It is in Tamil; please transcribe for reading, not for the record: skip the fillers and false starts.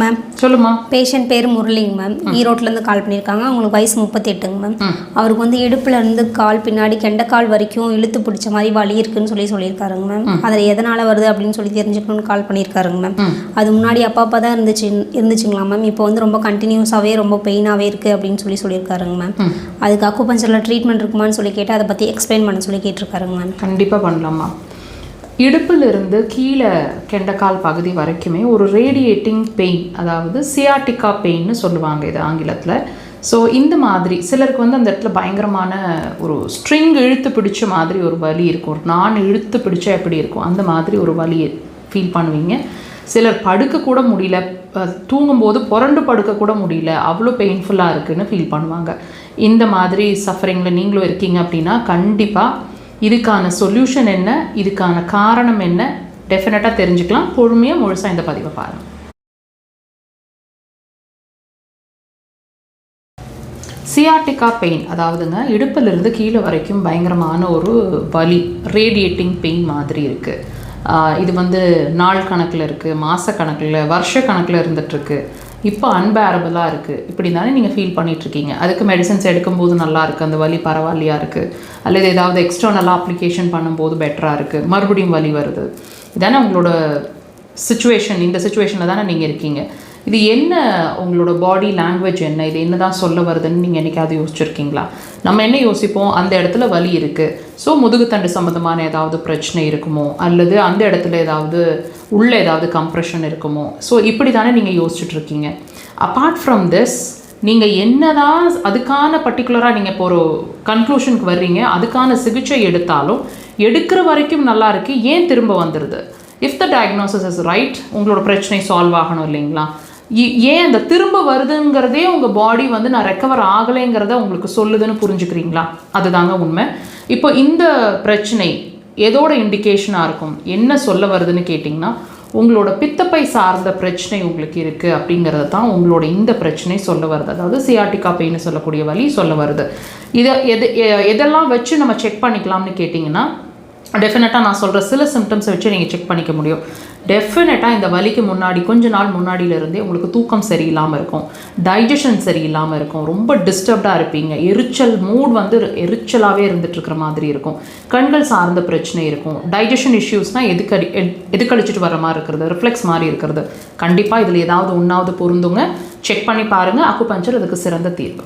மேம் சொல்லுமா. பேஷண்ட் பேர் முரளிங்க மேம். ஈரோட்டிலேருந்து கால் பண்ணியிருக்காங்க. அவங்களுக்கு வயசு 38ங்க மேம். அவருக்கு வந்து இடுப்புலேருந்து கால் பின்னாடி கெண்டைக்கால் வரைக்கும் இழுத்து பிடிச்ச மாதிரி வலி இருக்குன்னு சொல்லியிருக்காருங்க மேம். அதில் எதனால் வருது அப்படின்னு சொல்லி தெரிஞ்சுக்கணும்னு கால் பண்ணியிருக்காருங்க மேம். அது முன்னாடி அப்பப்போ தான் இருந்துச்சுங்களா மேம். இப்போ வந்து ரொம்ப கண்டினியூஸாகவே ரொம்ப பெயினாகவே இருக்குது அப்படின்னு சொல்லியிருக்காருங்க மேம். அதுக்கு அக்குபஞ்சரில் ட்ரீட்மெண்ட் இருக்குமான்னு சொல்லி கேட்டு அதை பற்றி எக்ஸ்பிளைன் பண்ண சொல்லி கேட்டிருக்காருங்க மேம். கண்டிப்பாக பண்ணலாமா. இடுப்பிலிருந்து கீழே கெண்டைக்கால் பகுதி வரைக்குமே ஒரு ரேடியேட்டிங் பெயின், அதாவது சியாட்டிக்கா பெயின்னு சொல்லுவாங்க இது ஆங்கிலத்தில். ஸோ இந்த மாதிரி சிலருக்கு வந்து அந்த இடத்துல பயங்கரமான ஒரு ஸ்ட்ரிங் இழுத்து பிடிச்ச மாதிரி ஒரு வலி இருக்கும். ஒரு நான் இழுத்து பிடிச்சா எப்படி இருக்கும் அந்த மாதிரி ஒரு வலி ஃபீல் பண்ணுவீங்க. சிலர் படுக்க கூட முடியல, தூங்கும்போது புரண்டு படுக்க கூட முடியல, அவ்வளோ பெயின்ஃபுல்லாக இருக்குதுன்னு ஃபீல் பண்ணுவாங்க. இந்த மாதிரி சஃபரிங்கில் நீங்களும் இருக்கீங்க அப்படின்னா கண்டிப்பாக இதுக்கான சொல்யூஷன் என்ன, இதுக்கான காரணம் என்ன டெஃபினட்டாக தெரிஞ்சுக்கலாம். பொறுமையாக முழுசாக இந்த பதிவை பாருங்கள். சியாட்டிக்கா பெயின் அதாவதுங்க இடுப்பிலிருந்து கீழே வரைக்கும் பயங்கரமான ஒரு வலி, ரேடியேட்டிங் பெயின் மாதிரி இருக்குது. இது வந்து நாள் கணக்கில் இருக்குது, மாத கணக்கில், வருஷ கணக்கில் இருந்துகிட்ருக்கு. இப்போ அன்பேரபிளாக இருக்குது. இப்படி தானே நீங்கள் ஃபீல் பண்ணிகிட்ருக்கீங்க. அதுக்கு மெடிசன்ஸ் எடுக்கும்போது நல்லா இருக்குது, அந்த வலி பரவாயில்லையாக இருக்குது, அல்லது ஏதாவது எக்ஸ்டர்னலாக அப்ளிகேஷன் பண்ணும்போது பெட்டராக இருக்குது, மறுபடியும் வலி வருது. இதானே உங்களோட சுச்சுவேஷன். இந்த சுச்சுவேஷனில் தானே நீங்கள் இருக்கீங்க. இது என்ன உங்களோட பாடி லாங்குவேஜ் என்ன, இது என்ன தான் சொல்ல வருதுன்னு நீங்கள் என்றைக்காவது யோசிச்சுருக்கீங்களா? நம்ம என்ன யோசிப்போம், அந்த இடத்துல வலி இருக்குது, ஸோ முதுகுத்தண்டு சம்மந்தமான ஏதாவது பிரச்சனை இருக்குமோ, அல்லது அந்த இடத்துல ஏதாவது உள்ளே ஏதாவது கம்ப்ரெஷன் இருக்குமோ. ஸோ இப்படி தானே நீங்கள் யோசிச்சுட்ருக்கீங்க. அப்பார்ட் ஃப்ரம் திஸ் நீங்கள் என்ன தான் அதுக்கான பர்டிகுலராக நீங்கள் இப்போ ஒரு கன்க்ளூஷனுக்கு வர்றீங்க, அதுக்கான சிகிச்சை எடுத்தாலும் எடுக்கிற வரைக்கும் நல்லா இருக்குது, ஏன் திரும்ப வந்துடுது? If the diagnosis is right, உங்களோட பிரச்சனை சால்வ் ஆகணும் இல்லைங்களா? ஏன் அந்த திரும்ப வருதுங்கிறதே உங்கள் பாடி வந்து நான் ரெக்கவர் ஆகலைங்கிறத உங்களுக்கு சொல்லுதுன்னு புரிஞ்சுக்கிறீங்களா? அதுதாங்க உண்மை. இப்போ இந்த பிரச்சனை எதோட இண்டிகேஷனாக இருக்கும், என்ன சொல்ல வருதுன்னு கேட்டிங்கன்னா உங்களோட பித்தப்பை சார்ந்த பிரச்சனை உங்களுக்கு இருக்குது அப்படிங்கிறது தான் உங்களோட இந்த பிரச்சனை சொல்ல வருது. அதாவது சியாட்டிக்கா பெயின்னு சொல்லக்கூடிய வலி சொல்ல வருது. எதெல்லாம் வச்சு நம்ம செக் பண்ணிக்கலாம்னு கேட்டிங்கன்னா டெஃபினட்டாக நான் சொல்கிற சில சிம்டம்ஸை வச்சு நீங்கள் செக் பண்ணிக்க முடியும். டெஃபினட்டாக இந்த வலிக்கு முன்னாடி கொஞ்ச நாள் முன்னாடியிலேருந்தே உங்களுக்கு தூக்கம் சரியில்லாமல் இருக்கும், டைஜஷன் சரியில்லாமல் இருக்கும், ரொம்ப டிஸ்டர்ப்டாக இருப்பீங்க, எரிச்சல் மூட் வந்து எரிச்சலாகவே இருந்துகிட்ருக்கிற மாதிரி இருக்கும், கண்கள் சார்ந்த பிரச்சனை இருக்கும், டைஜஷன் இஷ்யூஸ்னால் எதுக்கழிச்சிட்டு வர மாதிரி இருக்கிறது, ரிஃப்ளெக்ஸ் மாதிரி இருக்கிறது. கண்டிப்பாக இதில் ஏதாவது ஒன்றாவது பொருந்துங்க. செக் பண்ணி பாருங்கள். அக்குபஞ்சர் அதுக்கு சிறந்த தீர்வு.